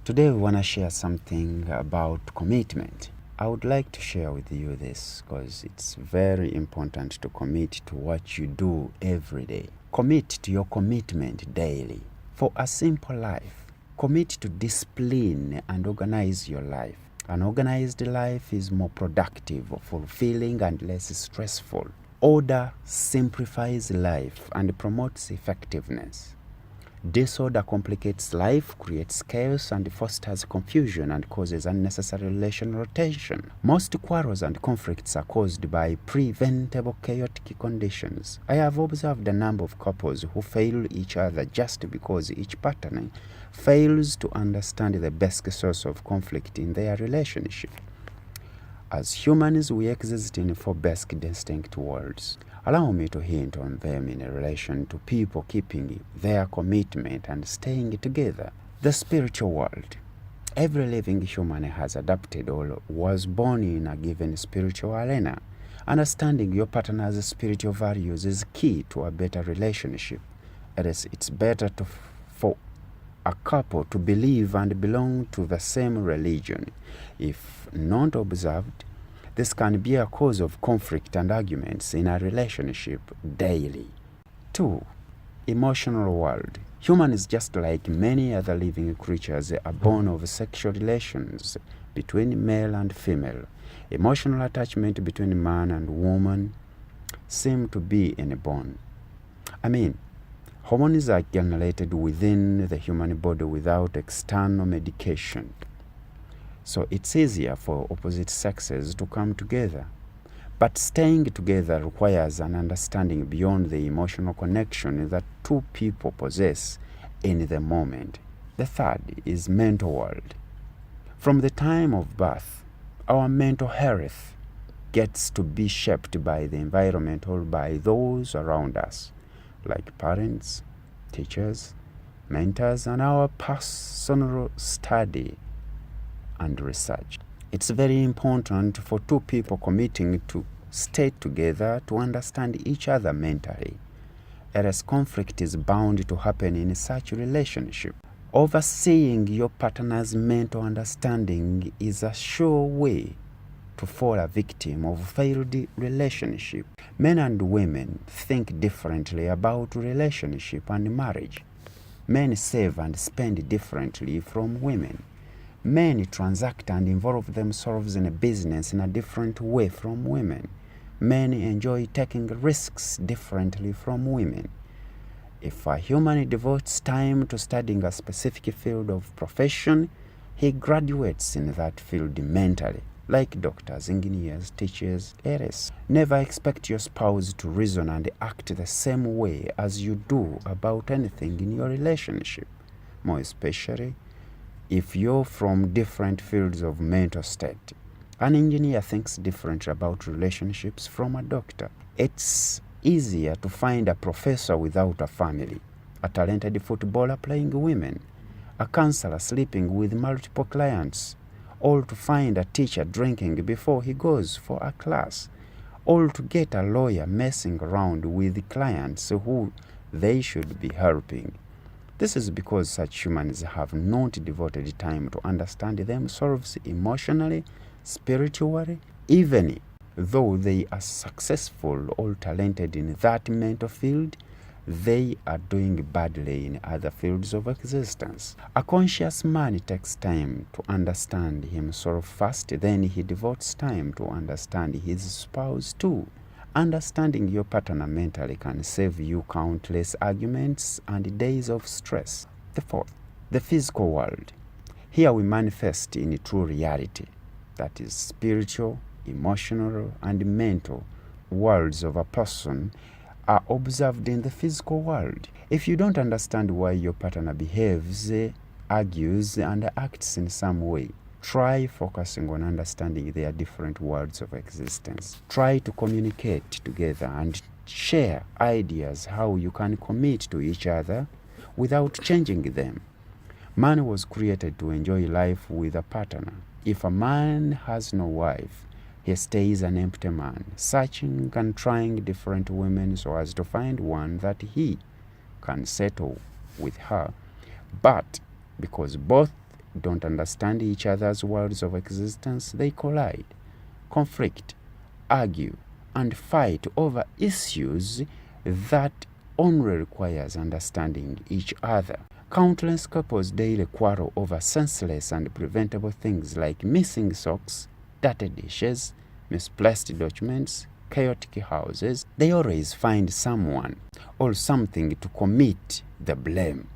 Today we want to share something about commitment. I would like to share with you this because it's very important to commit to what you do every day. Commit to your commitment daily. For a simple life, commit to discipline and organize your life. An organized life is more productive, fulfilling, and less stressful. Order simplifies life and promotes effectiveness. Disorder complicates life, creates chaos, and fosters confusion and causes unnecessary relational tension. Most quarrels and conflicts are caused by preventable chaotic conditions. I have observed a number of couples who fail each other just because each partner fails to understand the basic source of conflict in their relationship. As humans, we exist in four basic distinct worlds. Allow me to hint on them in relation to people keeping their commitment and staying together. The spiritual world. Every living human has adapted or was born in a given spiritual arena. Understanding your partner's spiritual values is key to a better relationship. It's better for a couple to believe and belong to the same religion. If not observed, this can be a cause of conflict and arguments in a relationship daily. 2. Emotional world. Humans, just like many other living creatures, are born of sexual relations between male and female. Emotional attachment between man and woman seem to be inborn. Hormones are generated within the human body without external medication. So it's easier for opposite sexes to come together. But staying together requires an understanding beyond the emotional connection that two people possess in the moment. The third is mental world. From the time of birth, our mental health gets to be shaped by the environment or by those around us, like parents, teachers, mentors, and our personal study and research. It's very important for two people committing to stay together to understand each other mentally, else conflict is bound to happen in such a relationship. Overseeing your partner's mental understanding is a sure way to fall a victim of failed relationship. Men and women think differently about relationship and marriage. Men save and spend differently from women. Men transact and involve themselves in a business in a different way from women. Men enjoy taking risks differently from women. If a human devotes time to studying a specific field of profession, he graduates in that field mentally, like doctors, engineers, teachers, heirs. Never expect your spouse to reason and act the same way as you do about anything in your relationship, more especially if you're from different fields of mental state. An engineer thinks differently about relationships from a doctor. It's easier to find a professor without a family, a talented footballer playing women, a counselor sleeping with multiple clients, or to find a teacher drinking before he goes for a class, or to get a lawyer messing around with clients who they should be helping. This is because such humans have not devoted time to understand themselves emotionally, spiritually. Even though they are successful or talented in that mental field, they are doing badly in other fields of existence. A conscious man takes time to understand himself first, then he devotes time to understand his spouse too. Understanding your partner mentally can save you countless arguments and days of stress. The fourth, the physical world. Here we manifest in true reality, that is spiritual, emotional, and mental worlds of a person are observed in the physical world. If you don't understand why your partner behaves, argues, and acts in some way, try focusing on understanding their different worlds of existence. Try to communicate together and share ideas how you can commit to each other without changing them. Man was created to enjoy life with a partner. If a man has no wife, he stays an empty man, searching and trying different women so as to find one that he can settle with her. But because both don't understand each other's worlds of existence, they collide, conflict, argue, and fight over issues that only requires understanding each other. Countless couples daily quarrel over senseless and preventable things like missing socks, dirty dishes, misplaced documents, chaotic houses. They always find someone or something to commit the blame,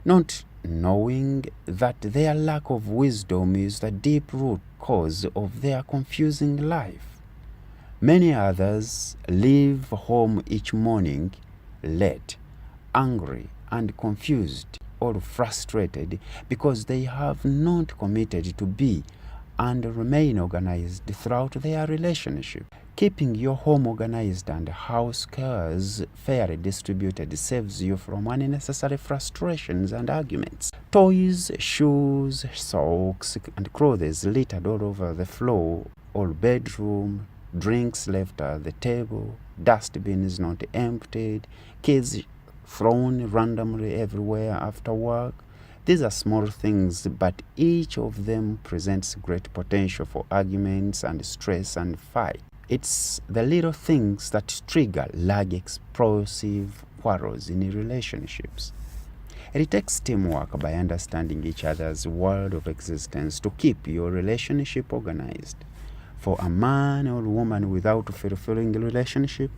not knowing that their lack of wisdom is the deep root cause of their confusing life. Many others leave home each morning late, angry, and confused or frustrated because they have not committed to be and remain organized throughout their relationship. Keeping your home organized and house chores fairly distributed saves you from unnecessary frustrations and arguments. Toys, shoes, socks, and clothes littered all over the floor or bedroom, drinks left at the table, dustbins not emptied, kids thrown randomly everywhere after work. These are small things, but each of them presents great potential for arguments and stress and fight. It's the little things that trigger large explosive quarrels in relationships. It takes teamwork by understanding each other's world of existence to keep your relationship organized. For a man or woman without a fulfilling relationship,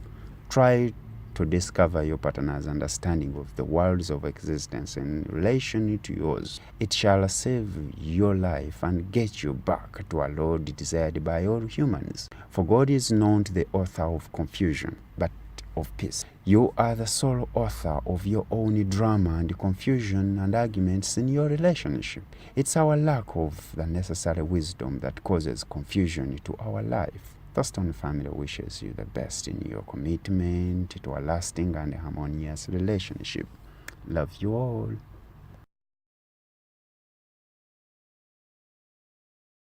try to discover your partner's understanding of the worlds of existence in relation to yours. It shall save your life and get you back to a Lord desired by all humans. For God is not the author of confusion, but of peace. You are the sole author of your own drama and confusion and arguments in your relationship. It's our lack of the necessary wisdom that causes confusion to our life. Thurston family wishes you the best in your commitment to a lasting and harmonious relationship. Love you all.